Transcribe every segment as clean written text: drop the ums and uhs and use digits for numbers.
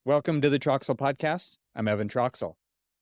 Welcome to the Troxel Podcast. I'm Evan Troxel.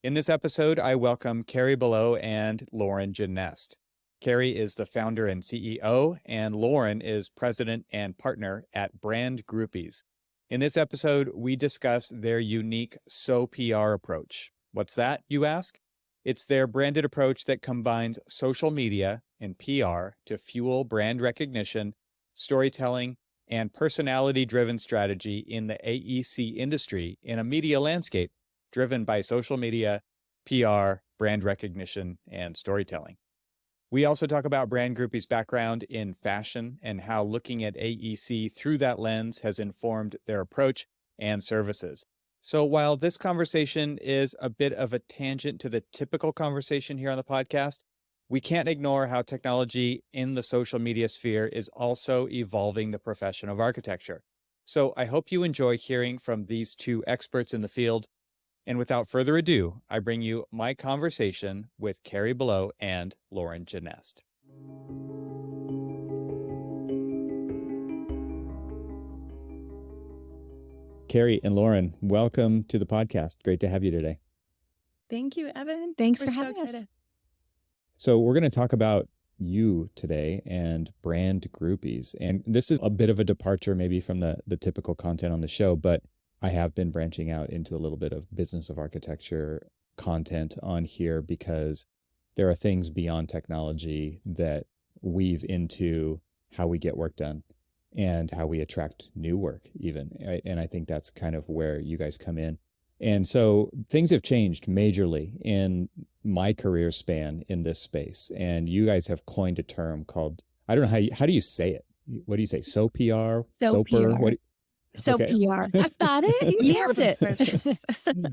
In this episode, I welcome Carey Balogh and Lauren Genest. Carey is the founder and CEO, and Lauren is president and partner at Brand Groupies. In this episode, we discuss their unique PR approach. What's that, you ask? It's their branded approach that combines social media and PR to fuel brand recognition, storytelling, and personality-driven strategy in the AEC industry in a media landscape driven by social media, PR, brand recognition, and storytelling. We also talk about Brand Groupies' background in fashion and how looking at AEC through that lens has informed their approach and services. So while this conversation is a bit of a tangent to the typical conversation here on the podcast, we can't ignore how technology in the social media sphere is also evolving the profession of architecture. So I hope you enjoy hearing from these two experts in the field. And without further ado, I bring you my conversation with Carey Balogh and Lauren Genest. Carey and Lauren, welcome to the podcast. Great to have you today. Thank you, Evan. Thanks for having us. So we're going to talk about you today and Brand Groupies. And this is a bit of a departure maybe from the typical content on the show, but I have been branching out into a little bit of business of architecture content on here because there are things beyond technology that weave into how we get work done and how we attract new work even. And I think that's kind of where you guys come in. And so things have changed majorly in my career span in this space. And you guys have coined a term called, I don't know, how do you say it? What do you say? PR? Soper? PR. PR. I've got it. You nailed it.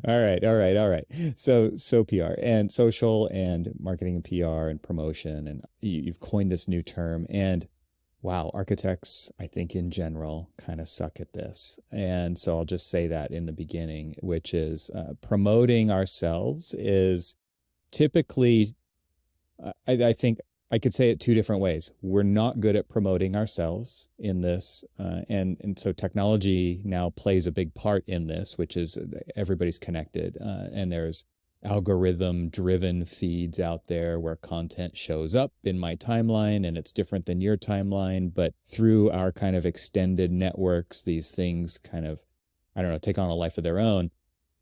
All right. So PR and social and marketing and PR and promotion. And you've coined this new term. And wow, architects, I think in general, kind of suck at this. And so I'll just say that in the beginning, which is promoting ourselves is typically, I think I could say it two different ways. We're not good at promoting ourselves in this. And so technology now plays a big part in this, which is everybody's connected. And there's algorithm-driven feeds out there where content shows up in my timeline and it's different than your timeline. But through our kind of extended networks, these things kind of, take on a life of their own.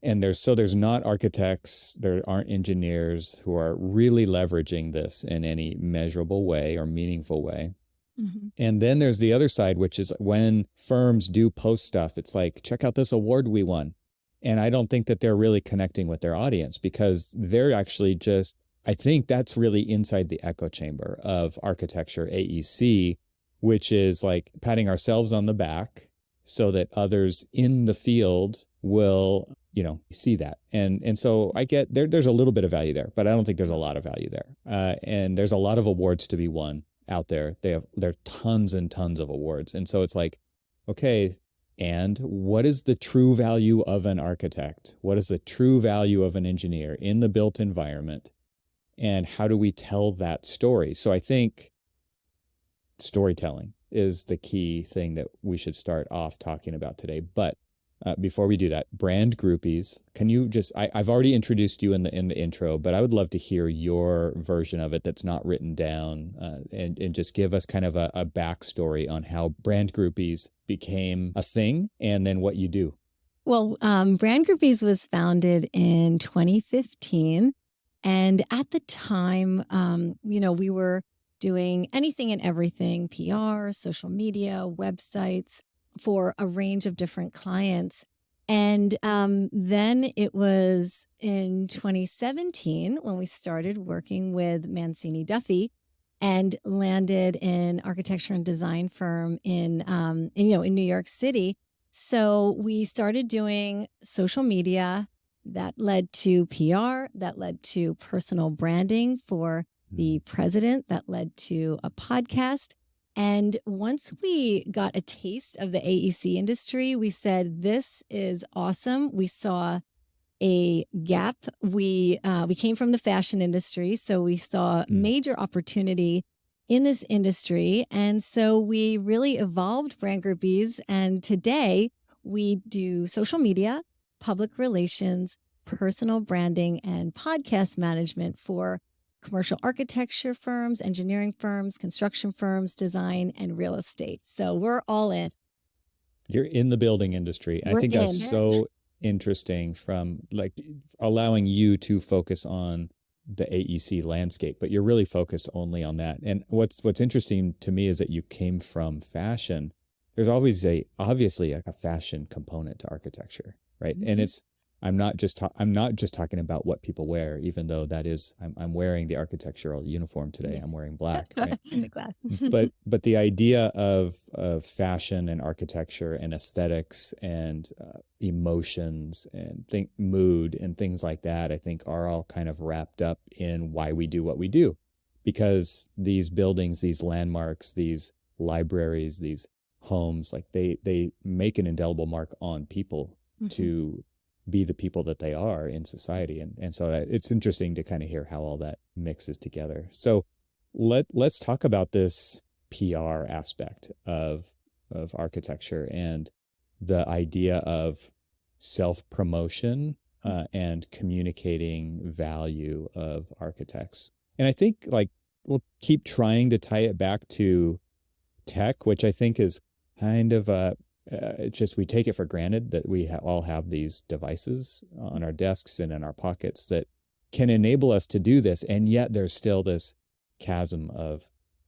And there's not architects, there aren't engineers who are really leveraging this in any measurable way or meaningful way. Mm-hmm. And then there's the other side, which is when firms do post stuff, it's like, check out this award we won. And I don't think that they're really connecting with their audience because they're actually I think that's really inside the echo chamber of architecture AEC, which is like patting ourselves on the back so that others in the field will, see that. And so I get there's a little bit of value there, but I don't think there's a lot of value there. And there's a lot of awards to be won out there. There are tons and tons of awards. And so it's like, okay, and what is the true value of an architect? What is the true value of an engineer in the built environment? And how do we tell that story? So I think storytelling is the key thing that we should start off talking about today. But before we do that, Brand Groupies, can you I've already introduced you in the intro, but I would love to hear your version of it that's not written down and just give us kind of a backstory on how Brand Groupies became a thing and then what you do. Well, Brand Groupies was founded in 2015. And at the time, we were doing anything and everything, PR, social media, websites, for a range of different clients. And then it was in 2017 when we started working with Mancini Duffy and landed in architecture and design firm in New York City. So we started doing social media that led to PR, that led to personal branding for the president, that led to a podcast. And once we got a taste of the AEC industry, we said, this is awesome. We saw a gap. We came from the fashion industry, so we saw major opportunity in this industry. And so we really evolved Brand Groupies. And today we do social media, public relations, personal branding, and podcast management for commercial architecture firms, engineering firms, construction firms, design, and real estate. So we're all in. You're in the building industry. I We're think that's in. so interesting, from like allowing you to focus on the AEC landscape, but you're really focused only on that. And what's interesting to me is that you came from fashion. There's always obviously a fashion component to architecture, right? And it's I'm not just talking about what people wear, even though that is I'm wearing the architectural uniform today. I'm wearing black, right? In the class. but the idea of fashion and architecture and aesthetics and emotions and mood and things like that, I think are all kind of wrapped up in why we do what we do, because these buildings, these landmarks, these libraries, these homes, like they make an indelible mark on people to be the people that they are in society. And so it's interesting to kind of hear how all that mixes together. So let's talk about this PR aspect of architecture and the idea of self-promotion and communicating value of architects. And I think like we'll keep trying to tie it back to tech, which I think is kind of it's just we take it for granted that we all have these devices on our desks and in our pockets that can enable us to do this. And yet there's still this chasm of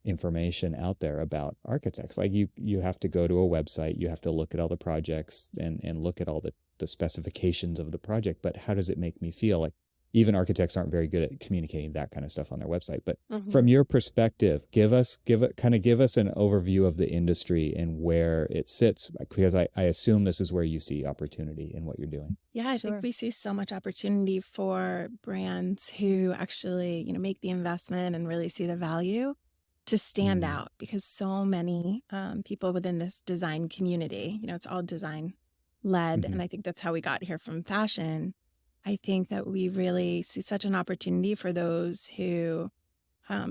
information out there about architects. Like you have to go to a website, you have to look at all the projects and look at all the specifications of the project. But how does it make me feel? Like even architects aren't very good at communicating that kind of stuff on their website. But from your perspective, give us an overview of the industry and where it sits, because I assume this is where you see opportunity in what you're doing. Yeah, I think we see so much opportunity for brands who actually, make the investment and really see the value to stand out, because so many people within this design community, it's all design led. And I think that's how we got here from fashion. I think that we really see such an opportunity for those who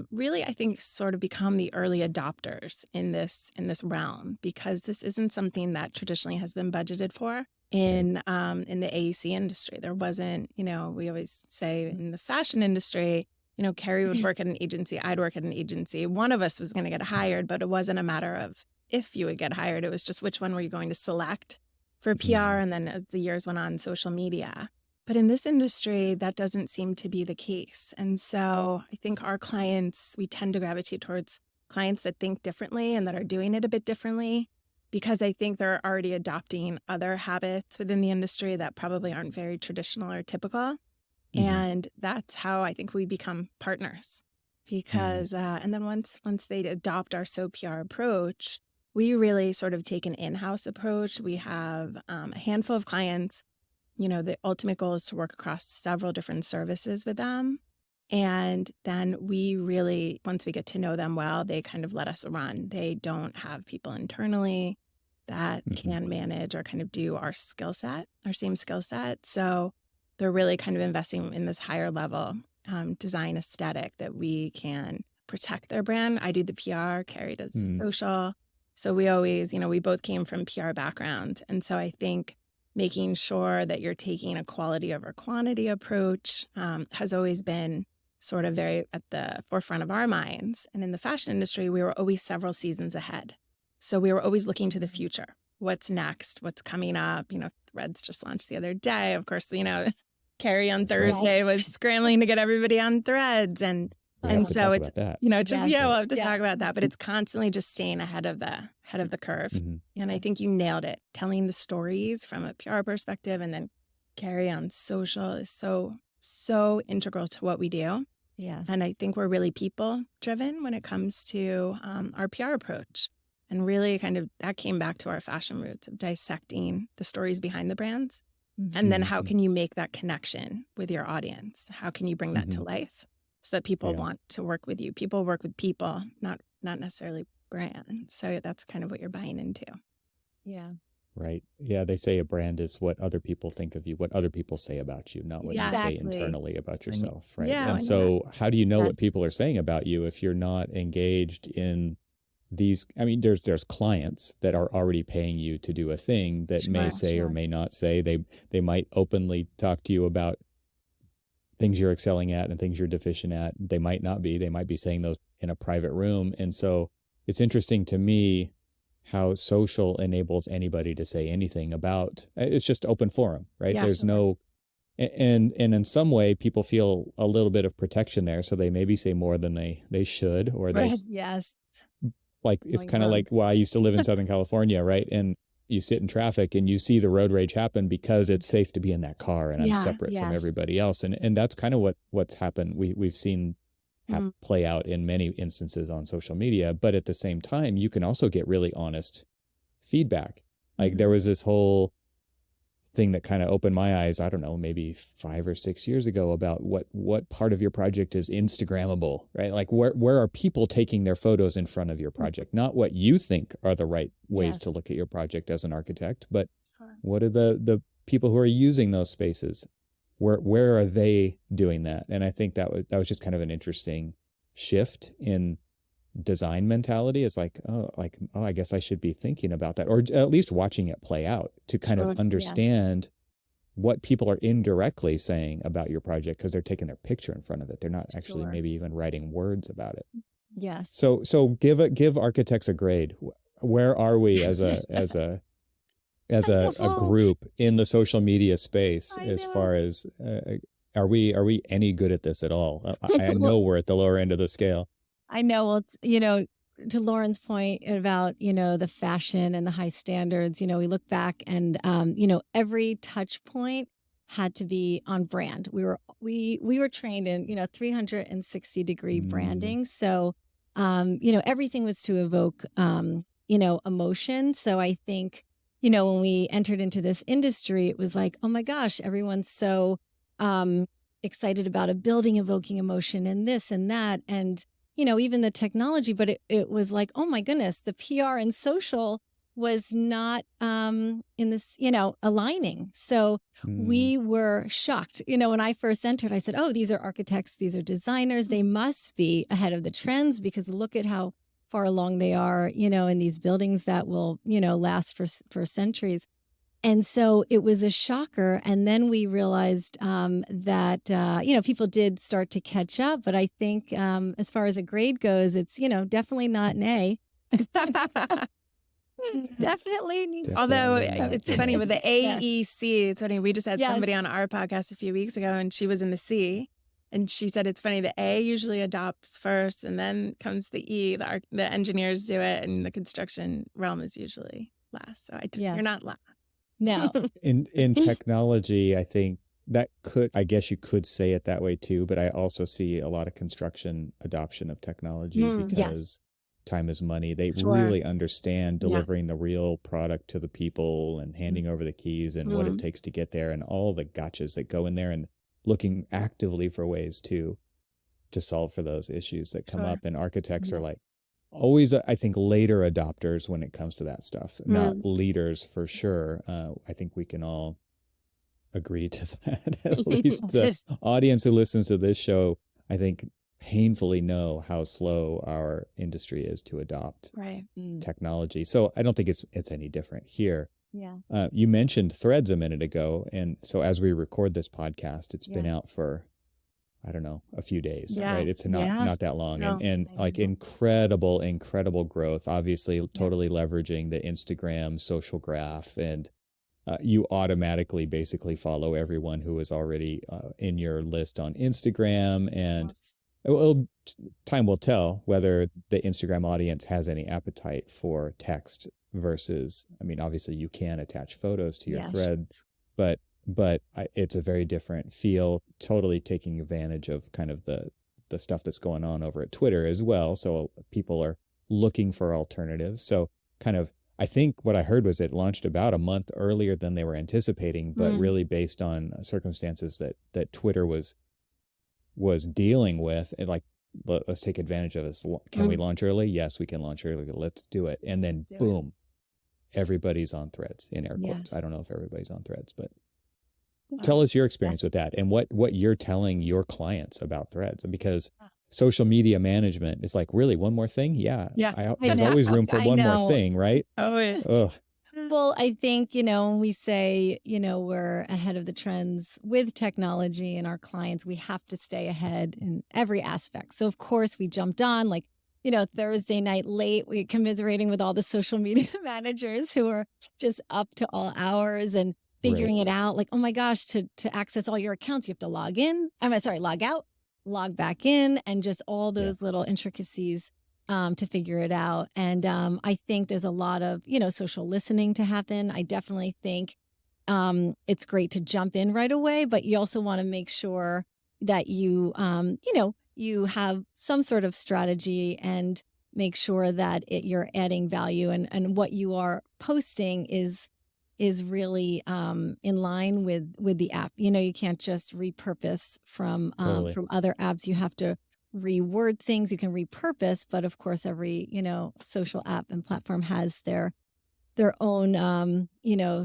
really, I think, sort of become the early adopters in this realm, because this isn't something that traditionally has been budgeted for in the AEC industry. There wasn't, we always say in the fashion industry, Carey would work at an agency, I'd work at an agency. One of us was going to get hired, but it wasn't a matter of if you would get hired. It was just which one were you going to select for PR, and then as the years went on, social media. But in this industry, that doesn't seem to be the case. And so I think our clients, we tend to gravitate towards clients that think differently and that are doing it a bit differently, because I think they're already adopting other habits within the industry that probably aren't very traditional or typical. And that's how I think we become partners, because and then once they adopt our SoPR approach, we really sort of take an in-house approach. We have a handful of clients. The ultimate goal is to work across several different services with them. And then we really, once we get to know them well, they kind of let us run. They don't have people internally that can manage or kind of do our same skill set. So they're really kind of investing in this higher level design aesthetic that we can protect their brand. I do the PR, Carey does the social. So we always, we both came from PR background. And so I think making sure that you're taking a quality over quantity approach has always been sort of very at the forefront of our minds. And in the fashion industry, we were always several seasons ahead. So we were always looking to the future. What's next? What's coming up? Threads just launched the other day. Of course, Carey on Thursday was scrambling to get everybody on Threads. And so it's, we'll have to talk about that, but it's constantly just staying ahead of the curve. And I think you nailed it. Telling the stories from a PR perspective, and then Carey on social is so integral to what we do. Yes. And I think we're really people driven when it comes to our PR approach. And really kind of that came back to our fashion roots of dissecting the stories behind the brands. And then how can you make that connection with your audience? How can you bring that to life so that people want to work with you? People work with people, not necessarily brands. So that's kind of what you're buying into. Yeah. Right. Yeah. They say a brand is what other people think of you, what other people say about you, not what you say internally about yourself. Right. Yeah, and so how do you know what people are saying about you if you're not engaged in there's clients that are already paying you to do a thing that may say or may not say. They might openly talk to you about things you're excelling at and things you're deficient at. They might not be. They might be saying those in a private room. And so it's interesting to me how social enables anybody to say anything about. It's just open forum, right? Yeah, There's no, and in some way people feel a little bit of protection there. So they maybe say more than they should, or they, Yes. like, it's kind of like, well, I used to live in Southern California, right? And you sit in traffic and you see the road rage happen because it's safe to be in that car and I'm separate from everybody else. And that's kind of what's happened. We've seen play out in many instances on social media, but at the same time, you can also get really honest feedback. Like there was this whole thing that kind of opened my eyes, I don't know, maybe 5 or 6 years ago, about what part of your project is Instagrammable, right? Like where are people taking their photos in front of your project? Not what you think are the right ways to look at your project as an architect, but what are the people who are using those spaces? Where are they doing that? And I think that was just kind of an interesting shift in design mentality. It's like, I guess I should be thinking about that, or at least watching it play out to kind of understand what people are indirectly saying about your project, because they're taking their picture in front of it. They're not actually maybe even writing words about it. Yes. So give architects a grade. Where are we as a group in the social media space, as far as are we any good at this at all? I know we're at the lower end of the scale. I know. Well, it's, to Lauren's point about, the fashion and the high standards, we look back and, every touch point had to be on brand. We were trained in, 360-degree branding. So, everything was to evoke, emotion. So I think, when we entered into this industry, it was like, oh my gosh, everyone's so excited about a building evoking emotion and this and that. And even the technology, but it was like, oh my goodness, the PR and social was not in this, aligning. So we were shocked. When I first entered, I said, oh, these are architects, these are designers. They must be ahead of the trends, because look at how far along they are, in these buildings that will, last for centuries. And so it was a shocker. And then we realized that, people did start to catch up. But I think as far as a grade goes, it's, definitely not an A. Definitely. Although it's funny with the AEC, it's funny. We just had somebody on our podcast a few weeks ago, and she was in the C. And she said it's funny, the A usually adopts first, and then comes the E. The engineers do it, and the construction realm is usually last. So you're not last. No. In technology, I think I guess you could say it that way too, but I also see a lot of construction adoption of technology because time is money. They really understand delivering the real product to the people and handing over the keys and what it takes to get there, and all the gotchas that go in there, and looking actively for ways to solve for those issues that come up. And architects are like always, I think, later adopters when it comes to that stuff, not leaders for sure. I think we can all agree to that. At least the audience who listens to this show, I think, painfully know how slow our industry is to adopt technology. So I don't think it's any different here. Yeah. You mentioned Threads a minute ago, and so as we record this podcast, it's been out for, I don't know, a few days, right? It's not that long, and like incredible growth. Obviously, totally leveraging the Instagram social graph, and you automatically basically follow everyone who is already in your list on Instagram, and time will tell whether the Instagram audience has any appetite for text versus, I mean, obviously you can attach photos to your thread, but it's a very different feel, totally taking advantage of kind of the stuff that's going on over at Twitter as well. So people are looking for alternatives. So kind of, I think what I heard was it launched about a month earlier than they were anticipating, but really based on circumstances that Twitter was dealing with, and like, let's take advantage of this. Can we launch early? Yes, we can launch early. Let's do it. And then boom, everybody's on Threads, in air quotes. I don't know if everybody's on Threads, but tell us your experience with that and what you're telling your clients about Threads. Because social media management is like, really, one more thing? Yeah. Yeah. There's know. always room for I one more know. thing, right? Always. Ugh. Well, I think, when we say, we're ahead of the trends with technology and our clients, we have to stay ahead in every aspect. So, of course, we jumped on like, Thursday night late, we commiserating with all the social media managers who are just up to all hours and figuring it out. Like, oh my gosh, to access all your accounts, you have to log in. Log out, log back in, and just all those little intricacies to figure it out. And I think there's a lot of, social listening to happen. I definitely think it's great to jump in right away, but you also want to make sure that you have some sort of strategy and make sure that you're adding value and what you are posting is really in line with the app. You can't just repurpose from other apps. You have to reword things. You can repurpose, but of course every social app and platform has their own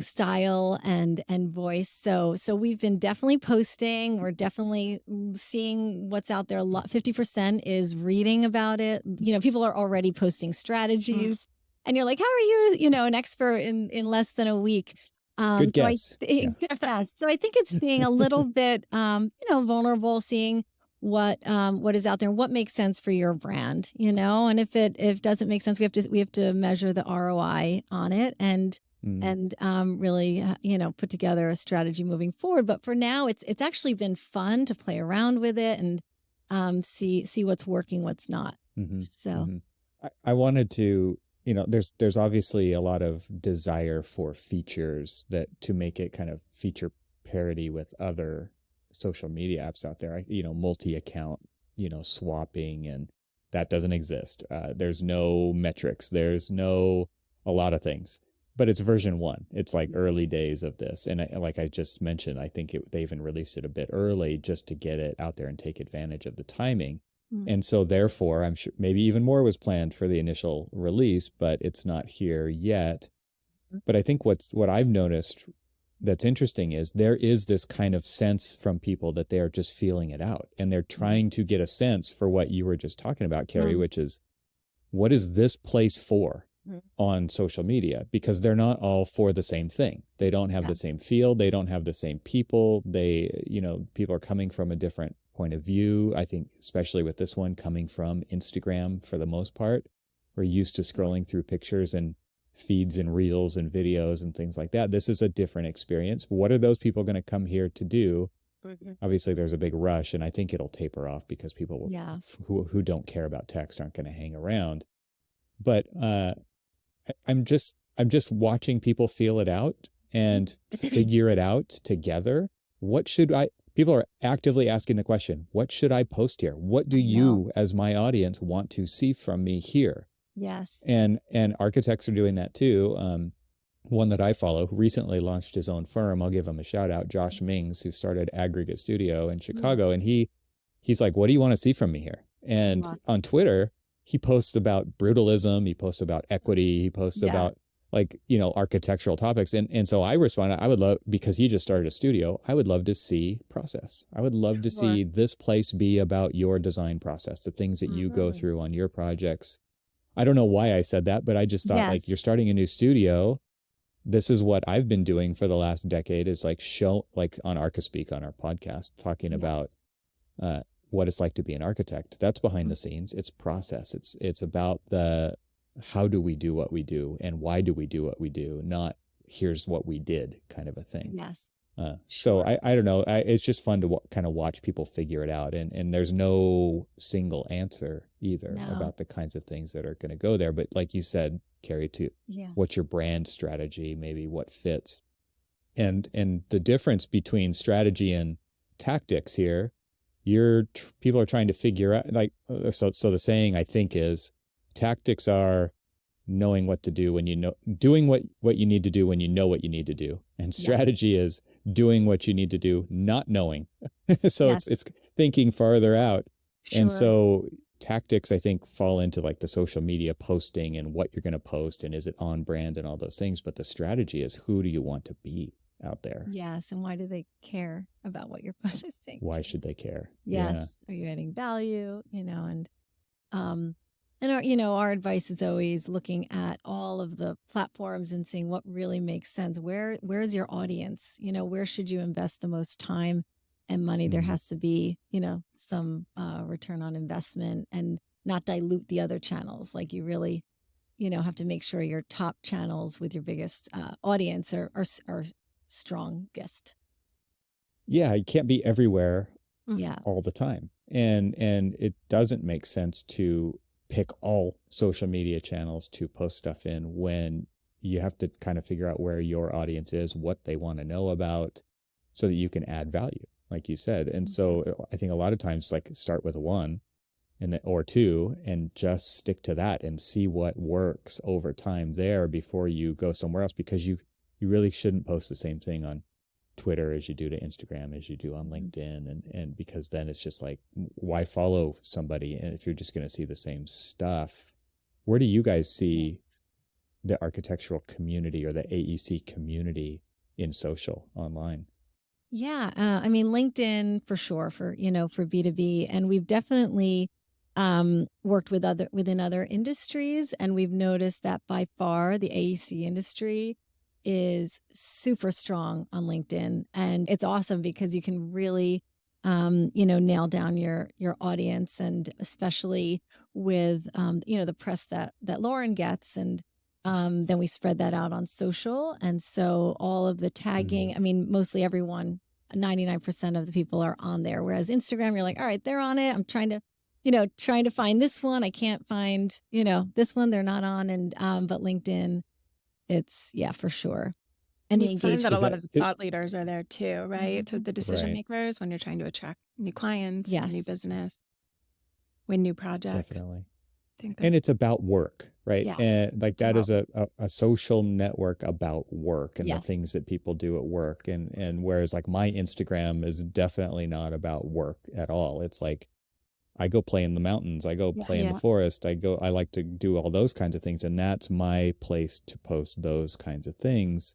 style and voice. So we've been definitely posting. We're definitely seeing what's out there. 50% is reading about it. People are already posting strategies, and you're like, how are you an expert in less than a week? Good guess. So I think it's being a little bit vulnerable, seeing what is out there and what makes sense for your brand, and if it doesn't make sense, we have to measure the ROI on it and really put together a strategy moving forward. But for now, it's actually been fun to play around with it and see what's working, what's not. So I wanted to, there's obviously a lot of desire for features to make it kind of feature parity with other social media apps out there, multi-account, swapping, and that doesn't exist. There's no metrics. There's a lot of things, but it's version 1. It's like early days of this. And like I just mentioned, I think they even released it a bit early just to get it out there and take advantage of the timing. And so therefore, I'm sure maybe even more was planned for the initial release, but it's not here yet. But I think what I've noticed that's interesting is there is this kind of sense from people that they are just feeling it out, and they're trying to get a sense for what you were just talking about, Carey, which is, what is this place for on social media? Because they're not all for the same thing. They don't have the same feel. They don't have the same people. People are coming from a different point of view. I think, especially with this one coming from Instagram for the most part, we're used to scrolling through pictures and feeds and reels and videos and things like that. This is a different experience. What are those people going to come here to do? Obviously, there's a big rush, and I think it'll taper off because people who don't care about text aren't going to hang around. But I'm just watching people feel it out and figure it out together. People are actively asking the question, what should I post here? What do you, as my audience, want to see from me here? Yes. And architects are doing that too. One that I follow, who recently launched his own firm, I'll give him a shout out, Josh Mings, who started Aggregate Studio in Chicago. And he's like, what do you want to see from me here? And on Twitter, he posts about brutalism. He posts about equity. He posts about architectural topics. And so I responded, I would love, because he just started a studio, I would love to see process. I would love to see this place be about your design process, the things that you go through on your projects. I don't know why I said that, but I just thought, like, you're starting a new studio. This is what I've been doing for the last decade, is like on ArchiSpeak, on our podcast, talking about what it's like to be an architect. That's behind the scenes. It's process. It's about how do we do what we do and why do we do what we do, not here's what we did kind of a thing. Yes. So I don't know. It's just fun to kind of watch people figure it out. And there's no single answer either about the kinds of things that are going to go there. But like you said, Carey, what's your brand strategy, maybe what fits. And the difference between strategy and tactics here, people are trying to figure out, so the saying, I think, is tactics are knowing what to do when doing what you need to do when you know what you need to do. And strategy is doing what you need to do, not knowing. So it's thinking farther out. Sure. And so tactics, I think, fall into like the social media posting and what you're going to post and is it on brand and all those things. But the strategy is, who do you want to be? Mm-hmm. out there. Yes. And why do they care about what you're posting? Why should they care? Yes. Are you adding value? Um, and our advice is always looking at all of the platforms and seeing what really makes sense. Where's your audience? Where should you invest the most time and money? There has to be, some return on investment and not dilute the other channels. Like you really, have to make sure your top channels with your biggest audience are strongest. Yeah, you can't be everywhere Yeah. all the time. And it doesn't make sense to pick all social media channels to post stuff in when you have to kind of figure out where your audience is, what they want to know about, so that you can add value, like you said. And so I think a lot of times, like, start with one or two and just stick to that and see what works over time there before you go somewhere else, because you really shouldn't post the same thing on Twitter as you do to Instagram, as you do on LinkedIn. And because then it's just like, why follow somebody if you're just going to see the same stuff? Where do you guys see the architectural community or the AEC community in social online? Yeah. I mean, LinkedIn for sure for B2B. And we've definitely worked within other industries. And we've noticed that by far the AEC industry is super strong on LinkedIn. And it's awesome because you can really, nail down your audience, and especially with, the press that Lauren gets. And then we spread that out on social. And so all of the tagging, I mean, mostly everyone, 99% of the people are on there. Whereas Instagram, you're like, all right, they're on it. I'm trying to find this one. I can't find, this one they're not on. And, but LinkedIn, it's for sure. And you find that a lot of the thought leaders are there too, right? So the decision makers, when you're trying to attract new clients, new business, win new projects. Definitely. And it's about work, right? Yes. And like that is a social network about work and the things that people do at work. And whereas like my Instagram is definitely not about work at all. It's like, I go play in the mountains. I go play in the forest. I like to do all those kinds of things. And that's my place to post those kinds of things.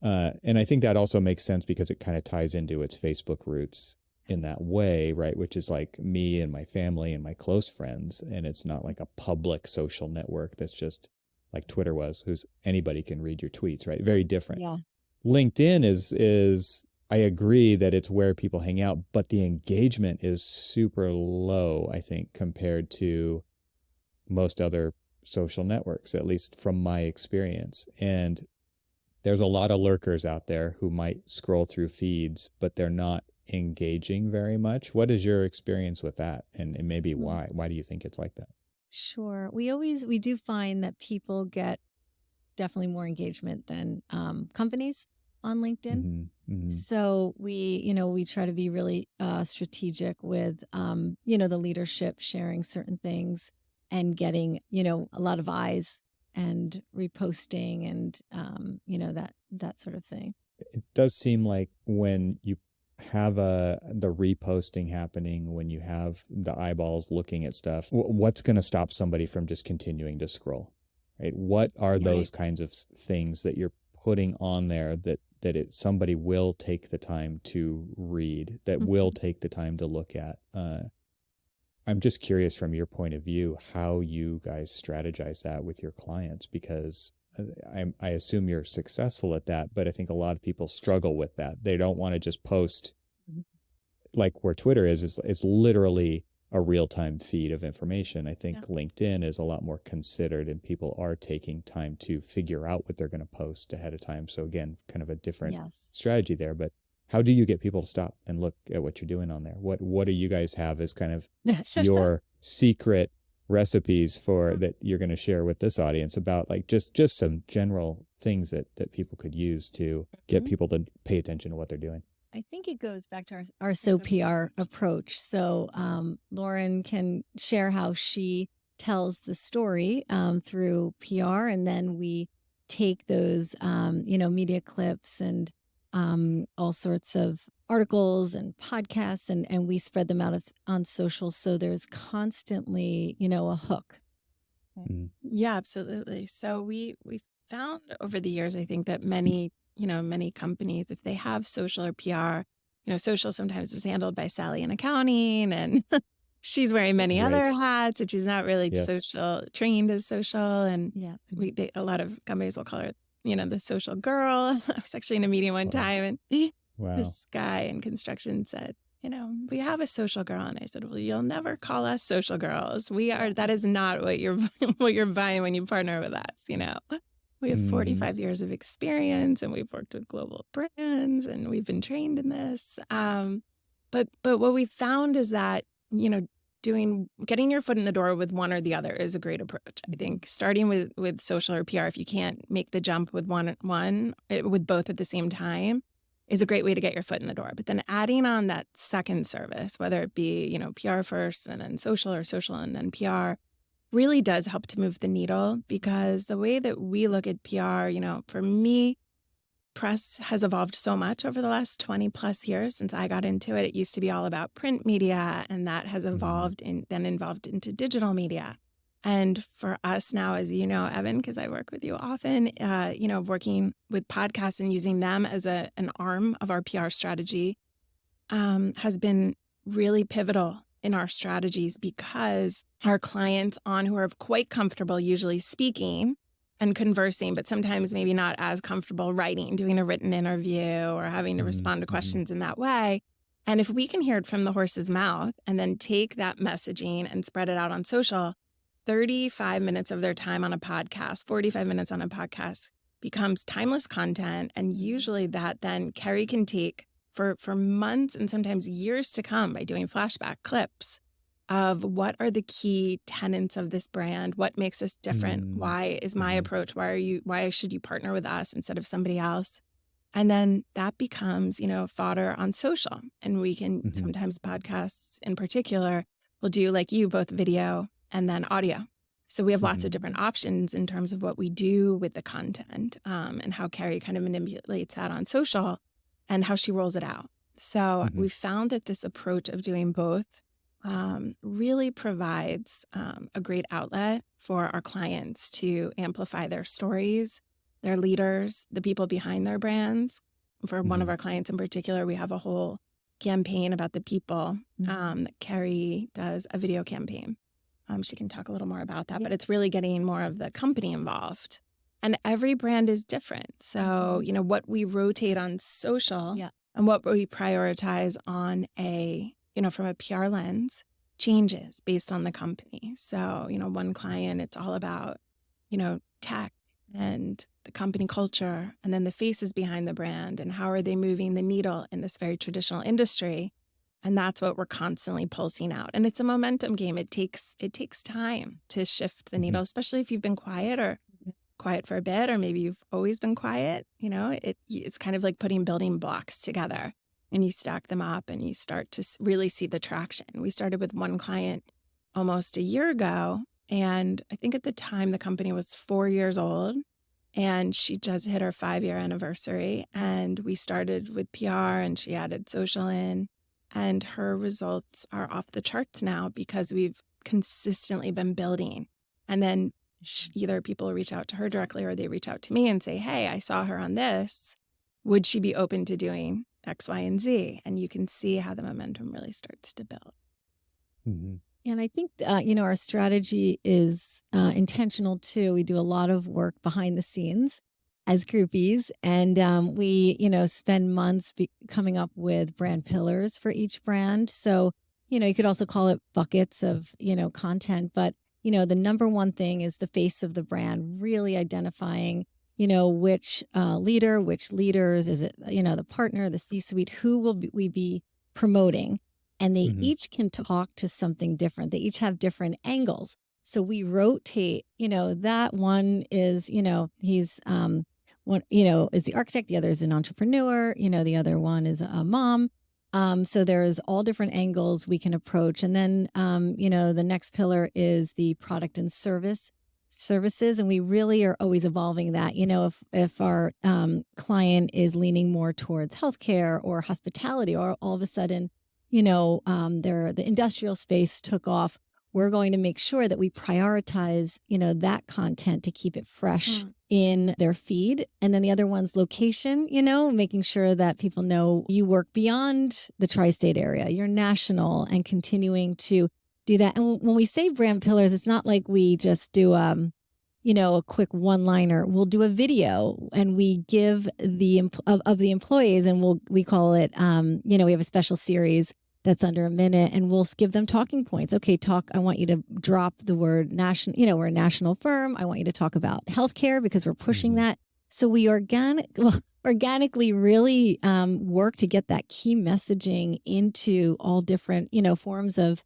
And I think that also makes sense because it kind of ties into its Facebook roots in that way, right? Which is like me and my family and my close friends. And it's not like a public social network that's just like Twitter was, who's anybody can read your tweets, right? Very different. Yeah. LinkedIn is I agree that it's where people hang out, but the engagement is super low, I think, compared to most other social networks, at least from my experience. And there's a lot of lurkers out there who might scroll through feeds, but they're not engaging very much. What is your experience with that? And maybe why? Why do you think it's like that? Sure. We do find that people get definitely more engagement than companies on LinkedIn. So we try to be really strategic with, the leadership sharing certain things and getting, a lot of eyes and reposting and, that sort of thing. It does seem like when you have the reposting happening, when you have the eyeballs looking at stuff, what's going to stop somebody from just continuing to scroll, right? What are those kinds of things that you're putting on there that somebody will take the time to read, that will take the time to look at? I'm just curious from your point of view, how you guys strategize that with your clients, because I assume you're successful at that, but I think a lot of people struggle with that. They don't want to just post like where Twitter is it's literally a real-time feed of information. I think LinkedIn is a lot more considered, and people are taking time to figure out what they're going to post ahead of time. So again, kind of a different strategy there. But how do you get people to stop and look at what you're doing on there? What do you guys have as kind of your secret recipes for that you're going to share with this audience about like just some general things that people could use to get people to pay attention to what they're doing? I think it goes back to our PR approach. So Lauren can share how she tells the story through PR, and then we take those media clips and all sorts of articles and podcasts, and we spread them out on social. So there's constantly a hook. Yeah, absolutely. So we found over the years, I think, that many many companies, if they have social or PR, social sometimes is handled by Sally in accounting, and she's wearing many other Right. hats, and she's not really Yes. trained as social. And Yeah. a lot of companies will call her, the social girl. I was actually in a meeting one Wow. time, and Wow. this guy in construction said, we have a social girl. And I said, well, you'll never call us social girls. That is not what you're, what you're buying when you partner with us. We have 45 years of experience, and we've worked with global brands, and we've been trained in this. But what we found is that, getting your foot in the door with one or the other is a great approach. I think starting with social or PR, if you can't make the jump with with both at the same time, is a great way to get your foot in the door. But then adding on that second service, whether it be, PR first and then social, or social and then PR, really does help to move the needle, because the way that we look at PR, for me, press has evolved so much over the last 20 plus years since I got into it. It used to be all about print media, and that has evolved then evolved into digital media. And for us now, as you know, Evan, because I work with you often, working with podcasts and using them as an arm of our PR strategy has been really pivotal in our strategies, because our clients who are quite comfortable usually speaking and conversing, but sometimes maybe not as comfortable writing, doing a written interview or having to respond to questions in that way. And if we can hear it from the horse's mouth and then take that messaging and spread it out on social, 35 minutes of their time on a podcast, 45 minutes on a podcast becomes timeless content. And usually that then Carey can take for months and sometimes years to come by doing flashback clips of what are the key tenets of this brand, what makes us different, why is my approach, why should you partner with us instead of somebody else? And then that becomes, fodder on social. And we can sometimes, podcasts in particular, will do, like you, both video and then audio. So we have lots of different options in terms of what we do with the content, and how Carey kind of manipulates that on social and how she rolls it out. So we found that this approach of doing both really provides a great outlet for our clients to amplify their stories, their leaders, the people behind their brands. For one of our clients in particular, we have a whole campaign about the people. Carey does a video campaign. She can talk a little more about that, but it's really getting more of the company involved. And every brand is different. So, what we rotate on social and what we prioritize on from a PR lens changes based on the company. So, one client, it's all about, tech and the company culture, and then the faces behind the brand and how are they moving the needle in this very traditional industry. And that's what we're constantly pulsing out. And it's a momentum game. It takes time to shift the needle, especially if you've been quiet for a bit, or maybe you've always been quiet. It's kind of like putting building blocks together, and you stack them up and you start to really see the traction. We started with one client almost a year ago, and I think at the time the company was 4 years old, and she just hit her 5-year anniversary. And we started with PR, and she added social in, and her results are off the charts now because we've consistently been building. And then either people reach out to her directly, or they reach out to me and say, hey, I saw her on this. Would she be open to doing X, Y, and Z? And you can see how the momentum really starts to build. And I think, our strategy is intentional too. We do a lot of work behind the scenes as groupies, and we, spend months coming up with brand pillars for each brand. So, you could also call it buckets of, content, but, the number one thing is the face of the brand, really identifying, which leader, which leaders, is it, the partner, the C-suite, who will we be promoting? And they each can talk to something different. They each have different angles. So we rotate, that one is, he's one, is the architect, the other is an entrepreneur, the other one is a mom. So there's all different angles we can approach. And then, the next pillar is the product and services. And we really are always evolving that. If our client is leaning more towards healthcare or hospitality, or all of a sudden, the industrial space took off, we're going to make sure that we prioritize, that content to keep it fresh in their feed. And then the other one's location, making sure that people know you work beyond the tri-state area, you're national, and continuing to do that. And when we say brand pillars, it's not like we just do, a quick one-liner. We'll do a video and we give of the employees, and we call it, we have a special series that's under a minute, and we'll give them talking points. Okay, I want you to drop the word national, we're a national firm. I want you to talk about healthcare because we're pushing that. So we organically really work to get that key messaging into all different, forms of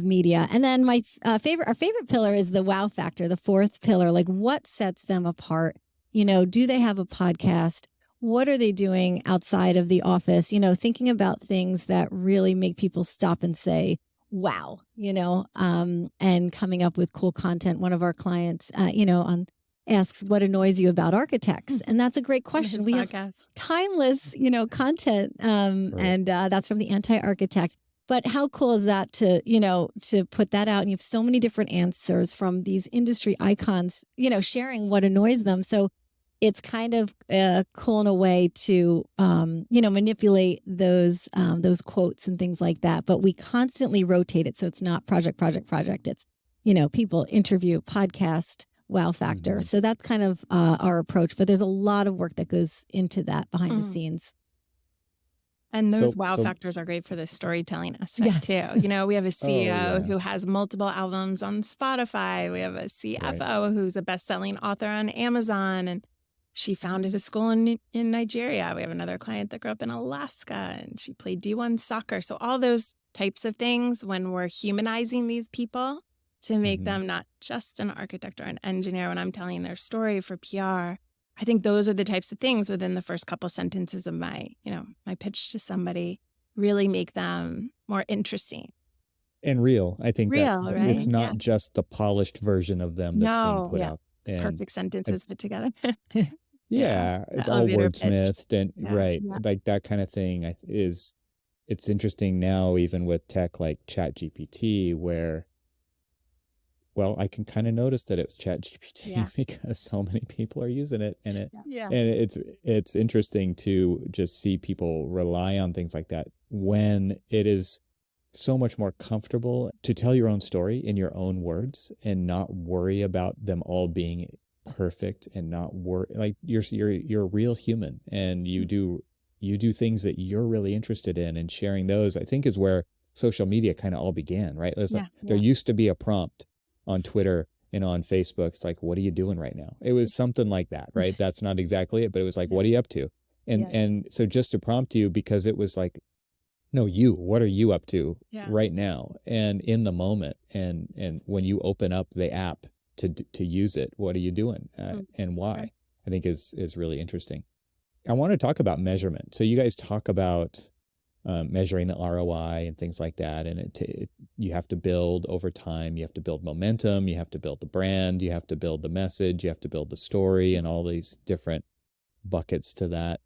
media. And then our favorite pillar is the wow factor, the fourth pillar. Like, what sets them apart? Do they have a podcast? What are they doing outside of the office? Thinking about things that really make people stop and say, wow, and coming up with cool content. One of our clients, asks, what annoys you about architects? And that's a great question. We have timeless, content. And that's from the Anti-Architect. But how cool is that to put that out? And you have so many different answers from these industry icons, sharing what annoys them. So it's kind of cool in a way to, manipulate those quotes and things like that. But we constantly rotate it. So it's not project. It's, people, interview, podcast, wow factor. So that's kind of our approach. But there's a lot of work that goes into that behind the scenes. And those wow factors are great for the storytelling aspect too. We have a CEO who has multiple albums on Spotify. We have a CFO who's a best-selling author on Amazon, and she founded a school in Nigeria. We have another client that grew up in Alaska, and she played D1 soccer. So all those types of things, when we're humanizing these people to make them not just an architect or an engineer, when I'm telling their story for PR, I think those are the types of things within the first couple sentences of my pitch to somebody really make them more interesting. And real. I think real, that right? It's not just the polished version of them that's being put out. And perfect sentences put together. It's all wordsmithed and like that kind of thing it's interesting now, even with tech like ChatGPT, where I can kind of notice that it's ChatGPT because so many people are using it, and it's interesting to just see people rely on things like that when it is so much more comfortable to tell your own story in your own words and not worry about them all being perfect, and not worry, like you're a real human, and you do things that you're really interested in, and sharing those, I think, is where social media kind of all began, right? There used to be a prompt on Twitter and on Facebook. It's like, what are you doing right now? It was something like that, right? That's not exactly it, but it was like, what are you up to? And so just to prompt you, because it was like, no, what are you up to right now and in the moment? And when you open up the app to use it, what are you doing and why? I think is really interesting. I want to talk about measurement. So you guys talk about measuring the ROI and things like that. And you have to build over time. You have to build momentum. You have to build the brand. You have to build the message. You have to build the story, and all these different buckets to that.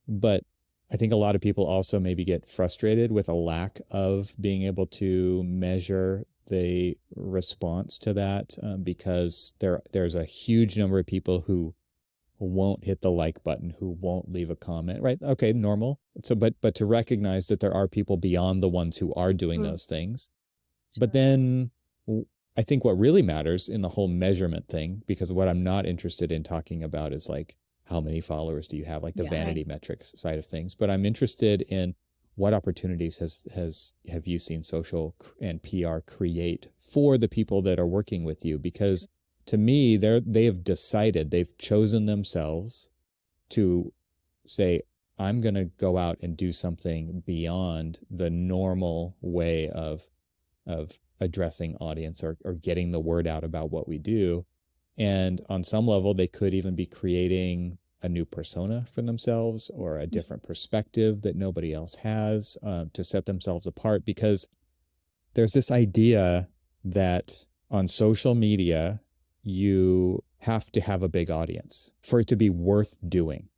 But I think a lot of people also maybe get frustrated with a lack of being able to measure the response to that, because there's a huge number of people who won't hit the like button, who won't leave a comment, right? Okay, normal. So, but to recognize that there are people beyond the ones who are doing those things. Sure. But then I think what really matters in the whole measurement thing, because what I'm not interested in talking about is like, how many followers do you have, like the vanity metrics side of things. But I'm interested in what opportunities have you seen social and PR create for the people that are working with you? Because to me, they have decided, they've chosen themselves to say, I'm going to go out and do something beyond the normal way of addressing audience or getting the word out about what we do. And on some level, they could even be creating a new persona for themselves or a different perspective that nobody else has, to set themselves apart. Because there's this idea that on social media, you have to have a big audience for it to be worth doing.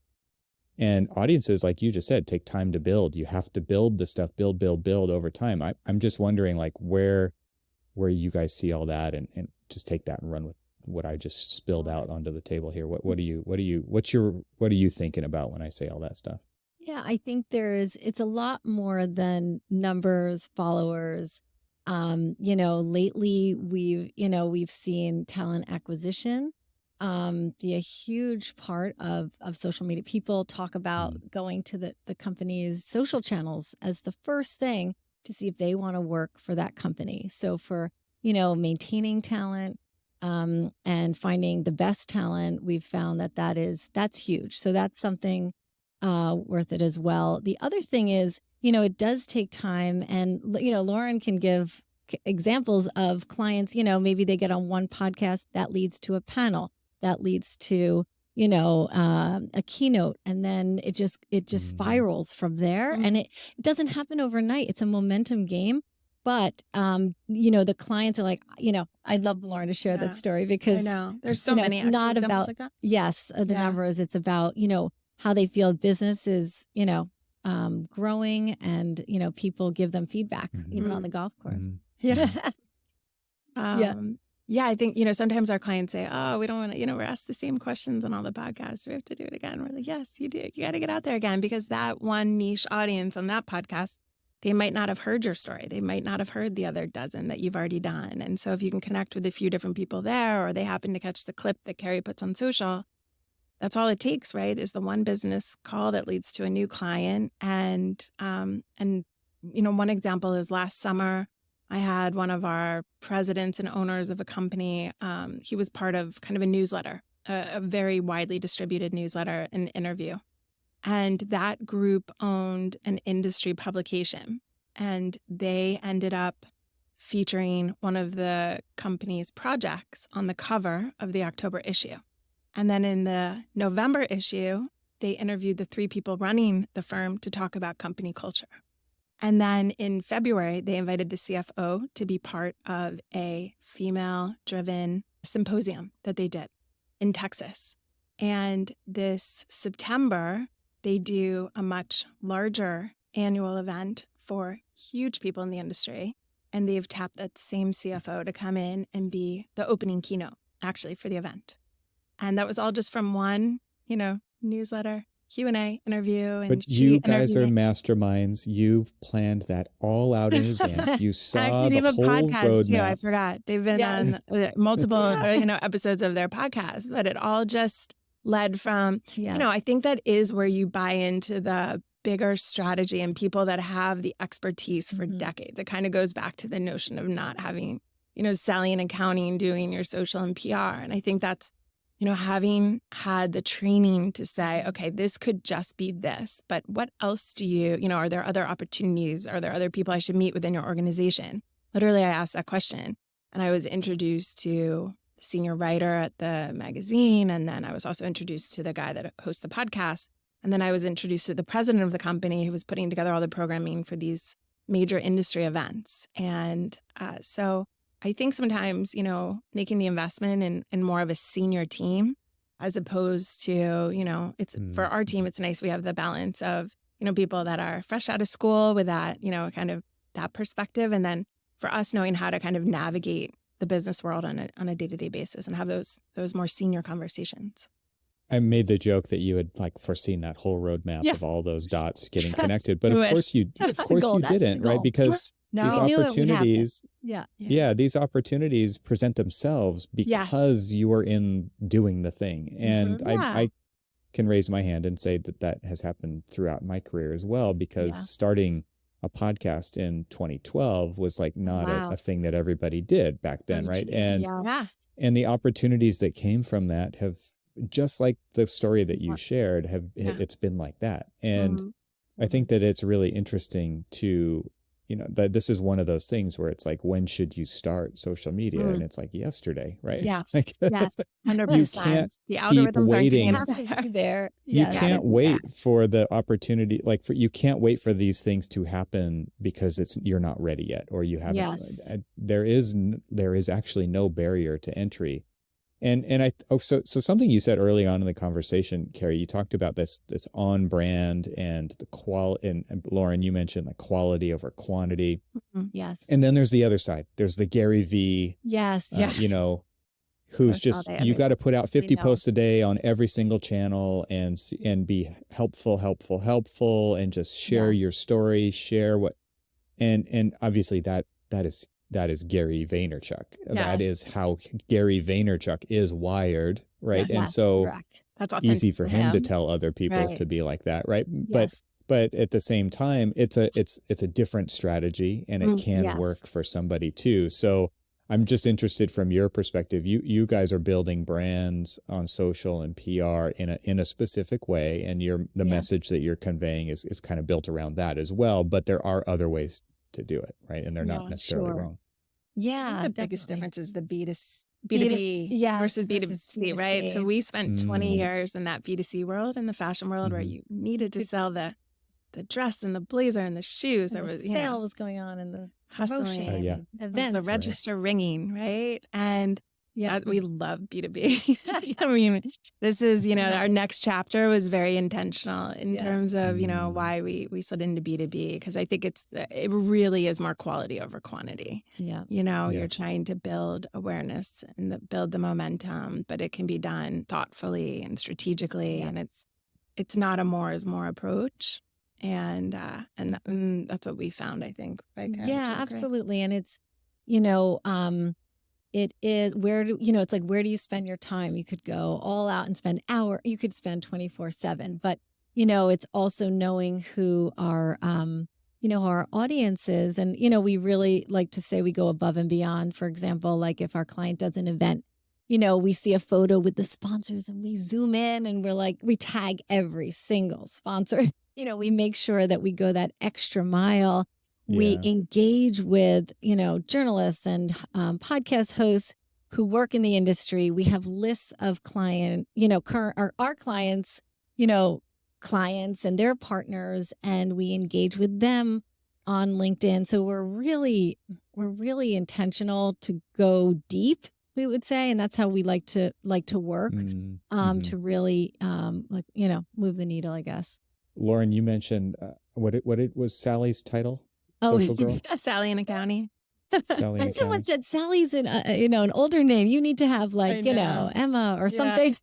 And audiences, like you just said, take time to build. You have to build the stuff, build over time. I'm just wondering, like, where where you guys see all that, and just take that and run with what I just spilled out onto the table here. What are you thinking about when I say all that stuff? Yeah, I think it's a lot more than numbers, followers. Lately we've seen talent acquisition be a huge part of social media. People talk about going to the company's social channels as the first thing to see if they want to work for that company. So for, maintaining talent, and finding the best talent, we've found that's huge. So that's something worth it as well. The other thing is, it does take time, and Lauren can give examples of clients. Maybe they get on one podcast that leads to a panel, that leads to a keynote, and then it just spirals from there. And it doesn't happen overnight. It's a momentum game. But, the clients are like, I'd love Lauren to share that story, because I know there's so many it's not examples about, like that. yes, the numbers. It's about, how they feel business is, growing, and, people give them feedback, even on the golf course. Yeah. Yeah. Yeah, I think, sometimes our clients say, oh, we don't want to, we're asked the same questions on all the podcasts. We have to do it again. We're like, yes, you do. You got to get out there again, because that one niche audience on that podcast, they might not have heard your story. They might not have heard the other dozen that you've already done. And so if you can connect with a few different people there, or they happen to catch the clip that Carey puts on social, that's all it takes, right? Is the one business call that leads to a new client. And one example is last summer, I had one of our presidents and owners of a company. He was part of kind of a newsletter, a very widely distributed newsletter, an interview. And that group owned an industry publication, and they ended up featuring one of the company's projects on the cover of the October issue. And then in the November issue, they interviewed the 3 people running the firm to talk about company culture. And then in February, they invited the CFO to be part of a female-driven symposium that they did in Texas. And this September, they do a much larger annual event for huge people in the industry. And they've tapped that same CFO to come in and be the opening keynote, actually, for the event. And that was all just from one, newsletter, Q&A interview. And but you guys are masterminds. You planned that all out in advance. You saw the whole roadmap. Too. I forgot. They've been on multiple, episodes of their podcast, but it all just led from, I think that is where you buy into the bigger strategy and people that have the expertise for decades. It kind of goes back to the notion of not having, selling and accounting, doing your social and PR. And I think that's, having had the training to say, okay, this could just be this, but what else do you, are there other opportunities? Are there other people I should meet within your organization? Literally, I asked that question, and I was introduced to the senior writer at the magazine. And then I was also introduced to the guy that hosts the podcast. And then I was introduced to the president of the company who was putting together all the programming for these major industry events. And so I think sometimes, making the investment in more of a senior team, as opposed to, it's for our team, it's nice we have the balance of, people that are fresh out of school with that, kind of that perspective. And then for us, knowing how to kind of navigate the business world on a day-to-day basis and have those more senior conversations. I made the joke that you had foreseen that whole roadmap of all those dots getting connected, but of course you didn't, right? Because these opportunities, these opportunities present themselves because you are in doing the thing. And I can raise my hand and say that has happened throughout my career as well, because starting a podcast in 2012 was not a thing that everybody did back then, right? And the opportunities that came from that have, just like the story that you shared, it's been like that. And I think that it's really interesting to, that this is one of those things where it's when should you start social media? And it's yesterday, right? Yes. Yes. 100%. The algorithms are waiting. There. You can't wait for the opportunity. You can't wait for these things to happen because you're not ready yet, or you haven't. Yes. There is actually no barrier to entry. And so something you said early on in the conversation, Carey, you talked about this on brand and the and Lauren, you mentioned quality over quantity. Yes. And then there's the other side. There's the Gary V, Yes. who's Post all just, day, you every got to put out 50 know. posts a day on every single channel and be helpful, and just share your story, share what, and obviously that is Gary Vaynerchuk. That is how Gary Vaynerchuk is wired, right? Yes. And so Correct. That's authentic easy for him to him. tell other people Right. to be like that, right? Yes. But at the same time, it's a different strategy, and it can Yes. work for somebody too. So I'm just interested from your perspective. You guys are building brands on social and PR in a specific way, and the message that you're conveying is kind of built around that as well. But there are other ways to do it, right? And they're not necessarily wrong. Yeah. The biggest difference is the B2B yes, versus versus B2C, right? So B2C. we spent 20 years in that B2C world, in the fashion world, where Mhm. you needed to sell the dress and the blazer and the shoes. And there the was, sale was going on and the hustling, promotion yeah. and was events. the register ringing, right? And Yeah. we love B2B. I mean, this is, our next chapter was very intentional in terms of, why we slid into B2B, because I think it really is more quality over quantity. Yeah. You're trying to build awareness and build the momentum, but it can be done thoughtfully and strategically. Yes. And it's not a more is more approach. And that's what we found, I think. Right, Carey? Yeah, absolutely. And it's, it is it's like, where do you spend your time? You could go all out and spend you could spend 24/7, but it's also knowing who our audience is. And, we really like to say we go above and beyond. For example, like if our client does an event, we see a photo with the sponsors and we zoom in and we tag every single sponsor. We make sure that we go that extra mile. We engage with, journalists and podcast hosts who work in the industry. We have lists of our clients, clients and their partners, and we engage with them on LinkedIn. So we're really intentional to go deep, we would say, and that's how we like to work to really move the needle, I guess. Lauren, you mentioned what it was Sally's title? Oh, Social girl? Sally in accounting. Sally in And someone accounting? said Sally's an older name. You need to have Emma or something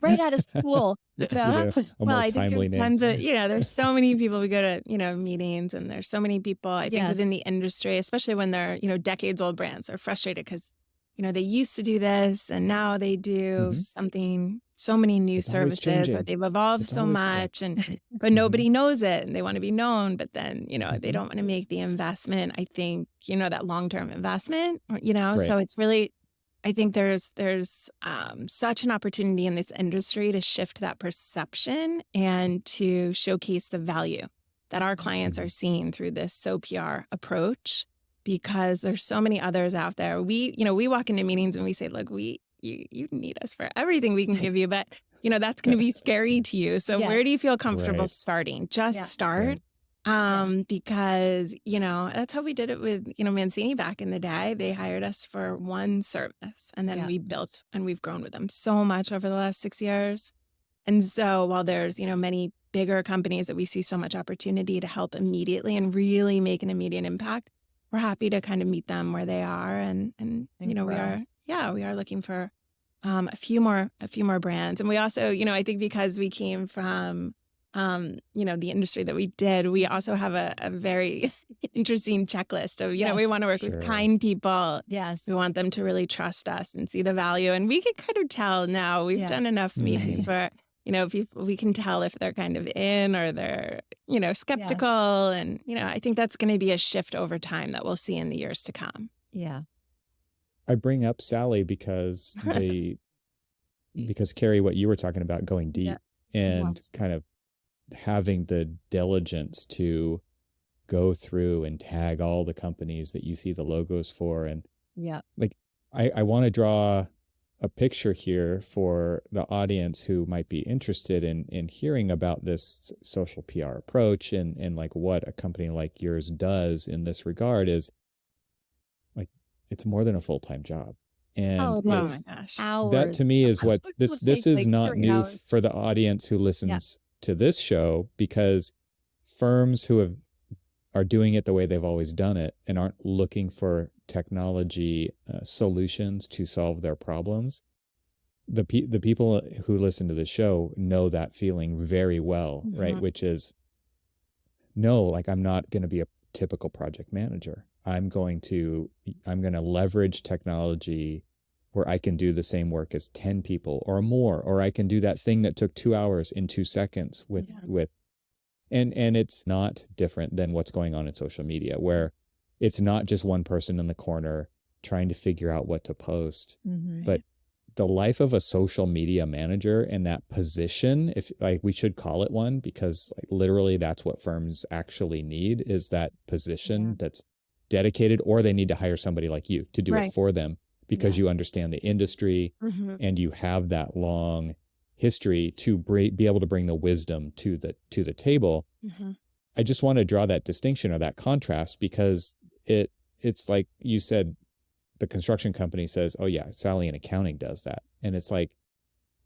right out of school. A more I think timely there's name. tons of, there's so many people. We go to, meetings, and there's so many people, I think, within the industry, especially when they're, decades old brands, they're frustrated because, they used to do this and now they do something, so many new services, or they've evolved so much, but nobody knows it and they want to be known, but then, they don't want to make the investment. I think, that long-term investment, so it's really, I think there's such an opportunity in this industry to shift that perception and to showcase the value that our clients are seeing through this SOPR approach, because there's so many others out there. We walk into meetings and we say, look, you need us for everything we can give you, but that's going to be scary to you. So where do you feel comfortable starting? Just start. Because, that's how we did it with, Mancini back in the day. They hired us for one service, and then we built and we've grown with them so much over the last 6 years. And so while there's, many bigger companies that we see so much opportunity to help immediately and really make an immediate impact, we're happy to kind of meet them where they are. And we are looking for a few more brands. And we also, I think because we came from the industry that we did, we also have a very interesting checklist of, we want to work with kind people. Yes. We want them to really trust us and see the value. And we can kind of tell now, we've done enough meetings where, we can tell if they're kind of in or they're, skeptical. And, I think that's going to be a shift over time that we'll see in the years to come. Yeah. I bring up Sally because Carey, what you were talking about, going deep and kind of having the diligence to go through and tag all the companies that you see the logos for. And I want to draw a picture here for the audience who might be interested in hearing about this social PR approach and like what a company like yours does in this regard is like, it's more than a full-time job. And my gosh. That to me is what this is not new for the audience who listens to this show, because firms who have are doing it the way they've always done it and aren't looking for technology solutions to solve their problems, the people who listen to the show know that feeling very well, right? Which is, no, like, I'm not going to be a typical project manager. I'm going to leverage technology where I can do the same work as 10 people or more, or I can do that thing that took 2 hours in 2 seconds with and it's not different than what's going on in social media, where it's not just one person in the corner trying to figure out what to post, but the life of a social media manager and that position, if like we should call it one, because like literally that's what firms actually need, is that position that's dedicated, or they need to hire somebody like you to do it for them, because you understand the industry and you have that long history to be able to bring the wisdom to the table. I just want to draw that distinction or that contrast, because it's like you said, the construction company says, oh yeah, Sally in accounting does that. And it's like,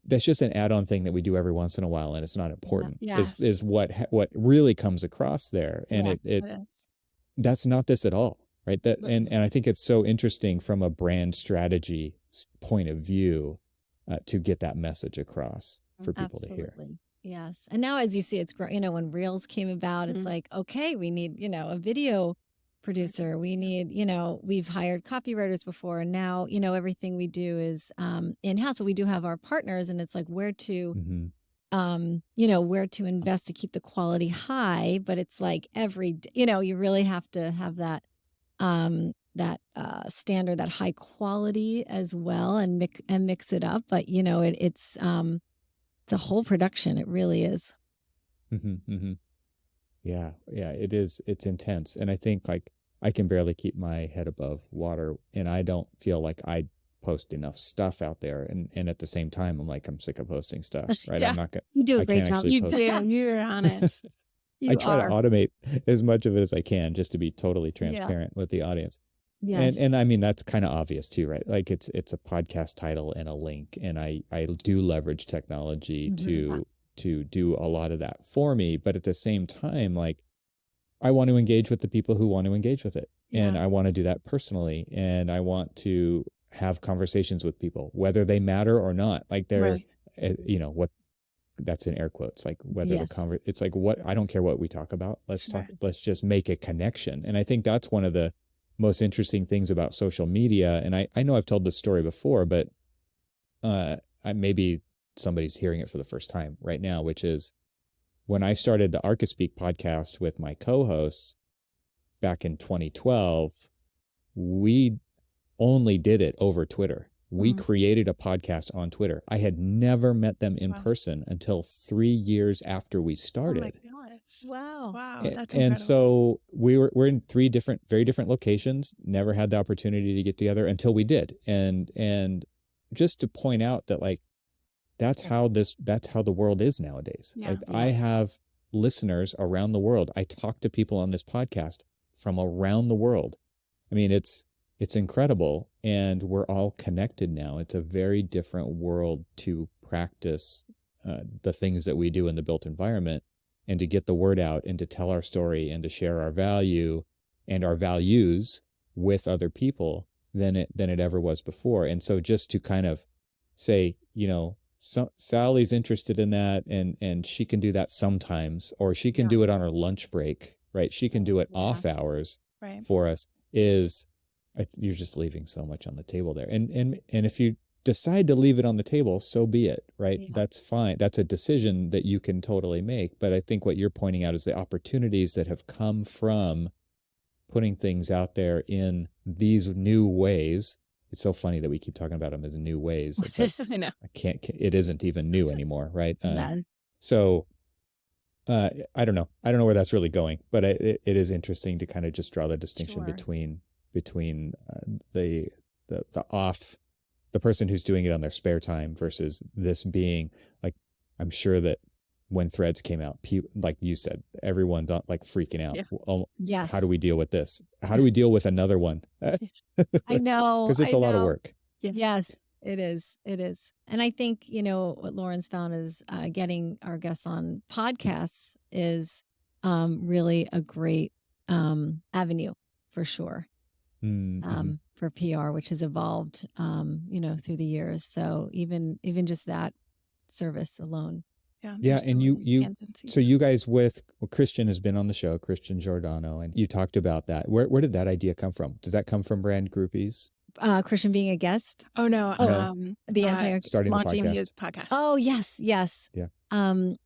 that's just an add-on thing that we do every once in a while, and it's not important. Is what really comes across there. And that's not this at all, right? And I think it's so interesting from a brand strategy point of view to get that message across for people to hear. Yes. And now, as you see, it's growing. When Reels came about, it's like, okay, we need, a video producer. We need, we've hired copywriters before, and now, everything we do is in-house, but we do have our partners, and it's like where to, where to invest to keep the quality high. But it's like you really have to have that, standard, that high quality as well, and mix it up. But, it's a whole production. It really is. Yeah, it is. It's intense. And I think like I can barely keep my head above water, and I don't feel like I post enough stuff out there. And at the same time, I'm like, I'm sick of posting stuff, right? I'm not going to. You do a great job. You do. You're on it. I try to automate as much of it as I can, just to be totally transparent with the audience. Yes. And I mean, that's kind of obvious too, right? Like it's a podcast title and a link. And I do leverage technology to do a lot of that for me. But at the same time, like, I want to engage with the people who want to engage with it. And I want to do that personally. And I want to have conversations with people, whether they matter or not. Like they're, what, that's in air quotes, like whether it's like, what, I don't care what we talk about. Let's just make a connection. And I think that's one of the most interesting things about social media. And I know I've told this story before, but maybe somebody's hearing it for the first time right now, which is when I started the Archispeak podcast with my co-hosts back in 2012, we only did it over Twitter. We created a podcast on Twitter. I had never met them in person until 3 years after we started. Oh my gosh. Wow. That's incredible. And so we're in 3 very different locations, never had the opportunity to get together until we did. And just to point out that, like, that's how the world is nowadays. Like, I have listeners around the world. I talk to people on this podcast from around the world. I mean, it's incredible, and we're all connected now. It's a very different world to practice the things that we do in the built environment, and to get the word out, and to tell our story, and to share our value and our values with other people than it ever was before. And so just to kind of say, Sally's interested in that, and she can do that sometimes, or she can do it on her lunch break, right? She can do it off hours for us. You're just leaving so much on the table there. And if you decide to leave it on the table, so be it, right? Yeah. That's fine. That's a decision that you can totally make. But I think what you're pointing out is the opportunities that have come from putting things out there in these new ways. It's so funny that we keep talking about them as new ways. I know. It isn't even new anymore, right? So I don't know. I don't know where that's really going, but it is interesting to kind of just draw the distinction between the person who's doing it on their spare time versus this being like, I'm sure that when Threads came out, like you said, everyone's like freaking out. Yeah. Oh, yes. How do we deal with this? How do we deal with another one? I know. Because it's a lot of work. Yeah. Yes, it is. It is. And I think, what Lauren's found is getting our guests on podcasts is really a great avenue for sure. For PR, which has evolved, through the years. So even just that service alone. Yeah. And so you guys Christian has been on the show, Christian Giordano, and you talked about that. Where did that idea come from? Does that come from Brand Groupies? Christian being a guest? Oh, no. The starting launching the his podcast. Oh, yes. Yeah.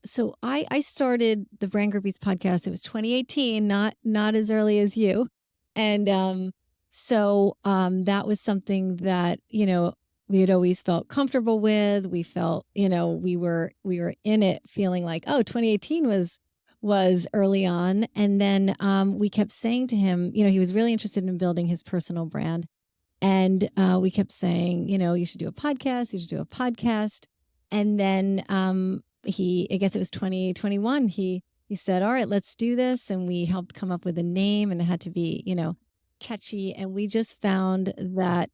So I started the Brand Groupies podcast. It was 2018, not as early as you. And so that was something that, we had always felt comfortable with. We felt, we were in it feeling like, 2018 was early on. And then we kept saying to him, he was really interested in building his personal brand. And we kept saying, you should do a podcast. You should do a podcast. And then I guess it was 2021. He said, all right, let's do this. And we helped come up with a name, and it had to be, catchy. And we just found that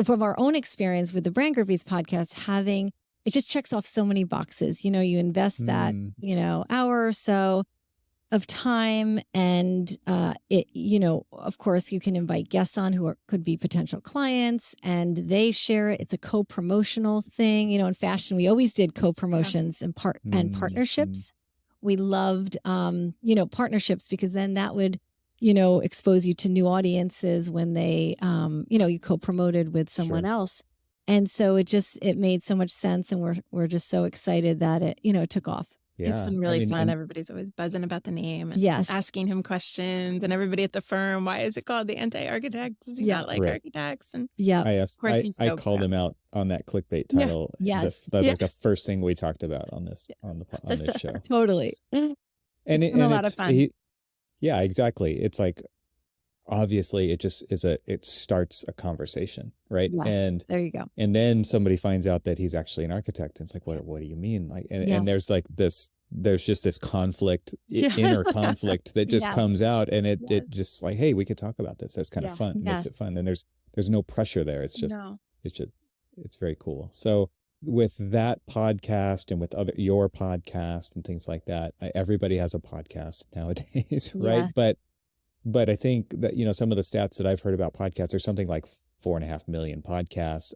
from our own experience with the Brand Groupies podcast, it just checks off so many boxes. You invest that, hour or so of time, and of course you can invite guests on who could be potential clients, and they share it. It's a co-promotional thing. In fashion, we always did co-promotions and partnerships. We loved, partnerships, because then that would, expose you to new audiences when they, you co-promoted with someone else. And so it made so much sense, and we're just so excited that it took off. Yeah. It's been really fun. Everybody's always buzzing about the name and asking him questions, and everybody at the firm, why is it called the Anti-Architect? Does he not like architects? And I called him out on that clickbait title. Like the first thing we talked about on this show. Totally. And it's been a lot of fun. Yeah, exactly. It's like, obviously it just it starts a conversation, right? Yes, and there you go. And then somebody finds out that he's actually an architect, and it's like, what do you mean? Like, and there's just this conflict, inner conflict that just comes out, and it just like, hey, we could talk about this. That's kind of fun. It makes it fun. And there's no pressure there. It's just it's very cool. So with that podcast and with your podcast and things like that, everybody has a podcast nowadays, right? But I think that, some of the stats that I've heard about podcasts, there's something like 4.5 million podcasts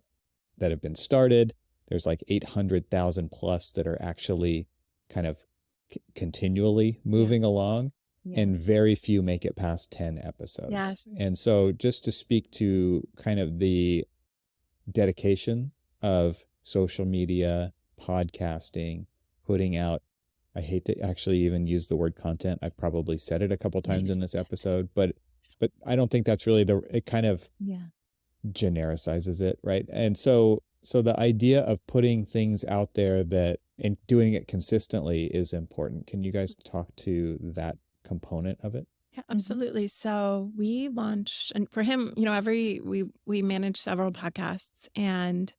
that have been started. There's like 800,000 plus that are actually kind of continually moving along, and very few make it past 10 episodes. Yes. And so just to speak to kind of the dedication of social media, podcasting, putting out, I hate to actually even use the word content. I've probably said it a couple times in this episode, but I don't think that's really it kind of genericizes it, right? And so the idea of putting things out there and doing it consistently is important. Can you guys talk to that component of it? Yeah, absolutely. So we launched, and for him, we manage several podcasts, and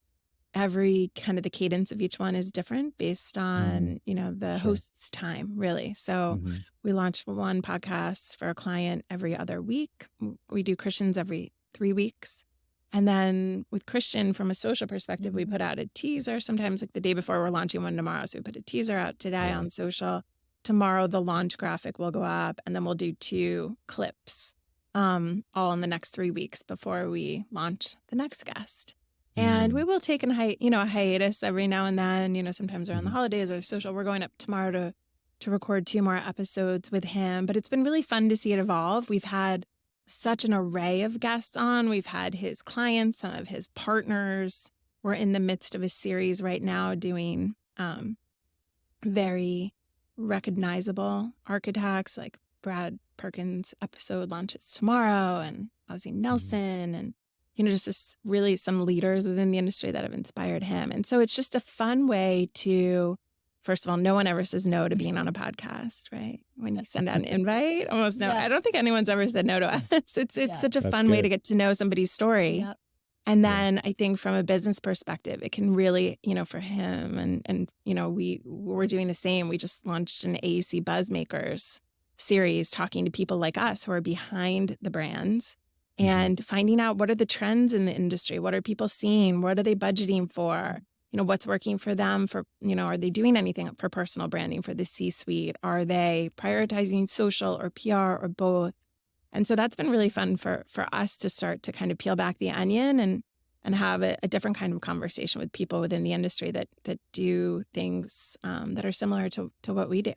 every kind of the cadence of each one is different based on, the host's time, really. So we launched one podcast for a client every other week. We do Christians every 3 weeks. And then with Christian, from a social perspective, we put out a teaser sometimes like the day before. We're launching one tomorrow. So we put a teaser out today on social. Tomorrow, the launch graphic will go up, and then we'll do 2 clips all in the next 3 weeks before we launch the next guest. And we will take a hiatus every now and then, sometimes around the holidays or social. We're going up tomorrow to record 2 more episodes with him. But it's been really fun to see it evolve. We've had such an array of guests on. We've had his clients, some of his partners. We're in the midst of a series right now doing very recognizable architects, like Brad Perkins' episode launches tomorrow, and Ozzie Nelson, and just really some leaders within the industry that have inspired him. And so it's just a fun way to, first of all, no one ever says no to being on a podcast, right? When you send out an invite, almost no. I don't think anyone's ever said no to us. It's such a fun way to get to know somebody's story. Yep. And then I think from a business perspective, it can really, for him and we're doing the same. We just launched an AEC Buzzmakers series talking to people like us who are behind the brands and finding out what are the trends in the industry? What are people seeing? What are they budgeting for? what's working for them for, are they doing anything for personal branding for the C-suite? Are they prioritizing social or PR or both? And so that's been really fun for us to start to kind of peel back the onion and have a different kind of conversation with people within the industry that do things that are similar to what we do.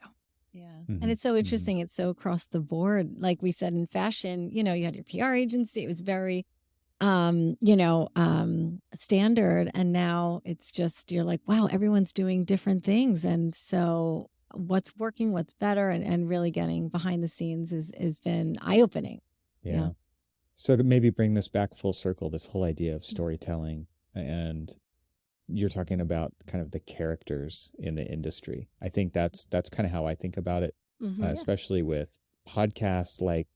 Yeah. And it's so interesting. Mm-hmm. It's so across the board. Like we said in fashion, you had your PR agency. It was very, standard. And now it's just, you're like, wow, everyone's doing different things. And so what's working, what's better, and really getting behind the scenes has been eye-opening. Yeah. So to maybe bring this back full circle, this whole idea of storytelling, and you're talking about kind of the characters in the industry. I think that's kind of how I think about it, especially with podcasts like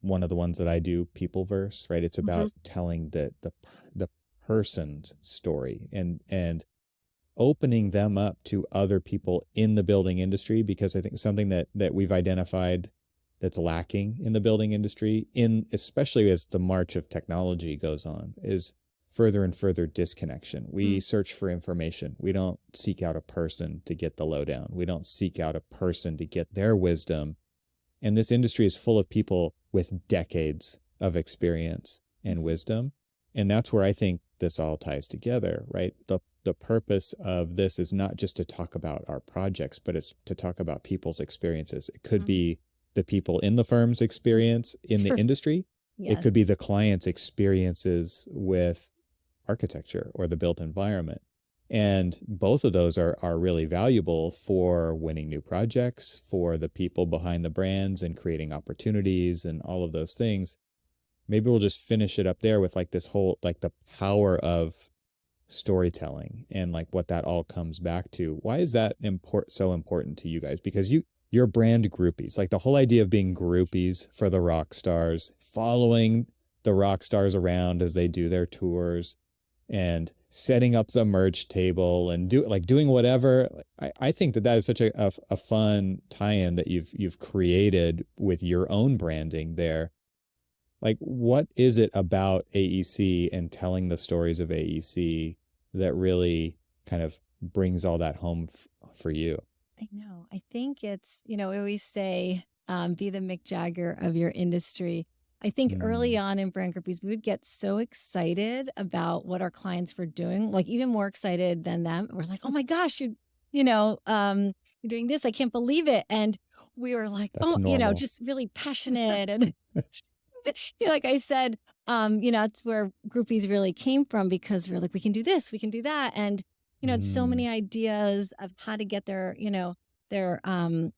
one of the ones that I do, Peopleverse, right? It's about telling the person's story and opening them up to other people in the building industry, because I think something that we've identified that's lacking in the building industry, especially as the march of technology goes on, is further and further disconnection. We search for information. We don't seek out a person to get the lowdown. We don't seek out a person to get their wisdom. And this industry is full of people with decades of experience and wisdom. And that's where I think this all ties together, right? The purpose of this is not just to talk about our projects, but it's to talk about people's experiences. It could be the people in the firm's experience in the industry. Yes. It could be the client's experiences with architecture or the built environment. And both of those are really valuable for winning new projects, for the people behind the brands and creating opportunities and all of those things. Maybe we'll just finish it up there with like this whole, like the power of storytelling and like what that all comes back to. Why is that so important to you guys? Because you're brand groupies, like the whole idea of being groupies for the rock stars, following the rock stars around as they do their tours and setting up the merch table and doing whatever. I think that is such a fun tie-in that you've created with your own branding there. Like, what is it about AEC and telling the stories of AEC that really kind of brings all that home for you? I know. I think it's, we always say, be the Mick Jagger of your industry. I think early on in Brand Groupies, we would get so excited about what our clients were doing, like even more excited than them. We're like, oh my gosh, you're doing this. I can't believe it. And we were like, That's normal. just really passionate. And like I said, that's where groupies really came from, because we're like, we can do this, we can do that. And, it's so many ideas of how to get their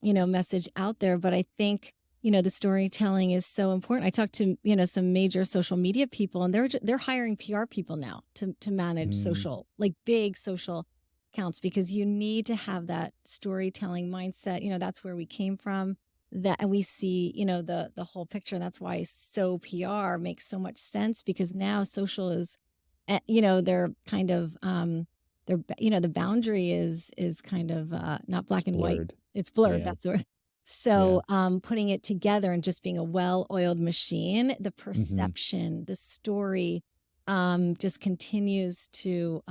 message out there. But I think, the storytelling is so important. I talked to, some major social media people, and they're hiring PR people now to manage social, like big social accounts, because you need to have that storytelling mindset. That's where we came from. And we see, the whole picture. That's why PR makes so much sense, because now social is, they're kind of, the boundary is kind of not black and white. It's blurred. Yeah. That's what. So putting it together and just being a well-oiled machine, the perception, the story just continues to,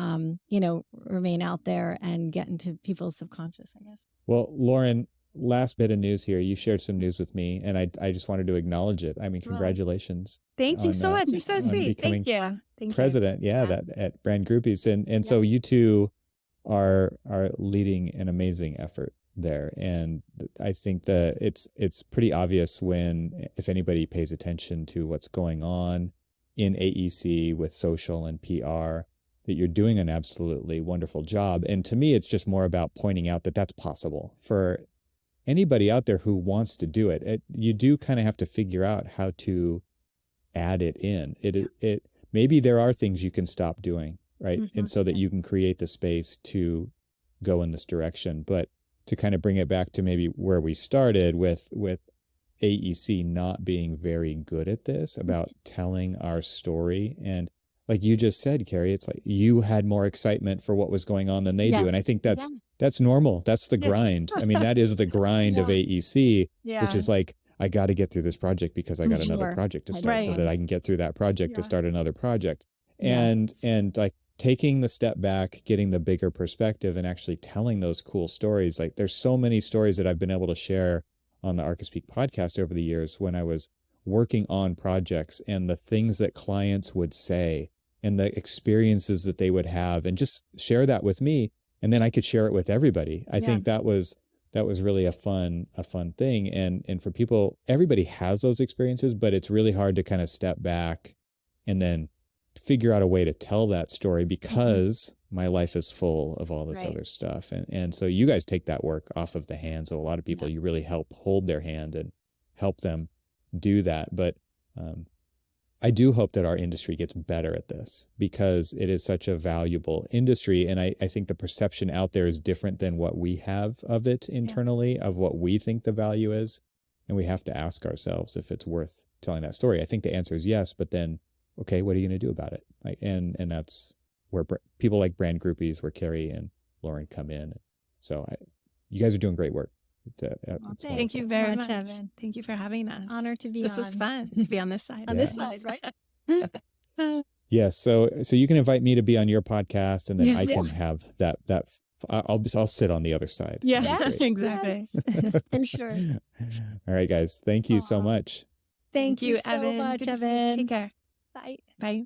remain out there and get into people's subconscious, I guess. Well, Lauren, last bit of news here. You shared some news with me, and I just wanted to acknowledge it. I mean, congratulations. Thank you so much. You're so sweet. Thank you. President, that at Brand Groupies. And so you two are leading an amazing effort there. And I think that it's pretty obvious if anybody pays attention to what's going on in AEC with social and PR, that you're doing an absolutely wonderful job. And to me, it's just more about pointing out that that's possible for anybody out there who wants to do it. You do kind of have to figure out how to add it in. It maybe there are things you can stop doing, right? And so that you can create the space to go in this direction. But to kind of bring it back to maybe where we started with AEC not being very good at this, about telling our story. And like you just said, Carey, it's like you had more excitement for what was going on than they do. And I think that's normal. That's the grind. I mean, that is the grind of AEC, which is like, I got to get through this project because I got another project to start, so that I can get through that project to start another project. And like taking the step back, getting the bigger perspective, and actually telling those cool stories. Like there's so many stories that I've been able to share on the ArchiSpeak podcast over the years when I was working on projects, and the things that clients would say and the experiences that they would have, and just share that with me. And then I could share it with everybody. I think that was really a fun thing. And for people, everybody has those experiences, but it's really hard to kind of step back and then figure out a way to tell that story, because my life is full of all this other stuff. And so you guys take that work off of the hands of a lot of people. You really help hold their hand and help them do that. But I do hope that our industry gets better at this, because it is such a valuable industry. And I think the perception out there is different than what we have of it internally, of what we think the value is. And we have to ask ourselves if it's worth telling that story. I think the answer is yes, but then, okay, what are you going to do about it? Like, and that's where people like Brand Groupies, where Carey and Lauren come in. So you guys are doing great work. Thank you very much, Evan. Thank you for having us. Honor to be This was fun to be on this side. on this side, right? Yes. So you can invite me to be on your podcast, and then I can have that. I'll sit on the other side. Yeah, Yes, exactly. Yes, for sure. All right, guys. Thank you so much. Thank you so Evan. much, Good to see you. Evan. Take care. Bye. Bye.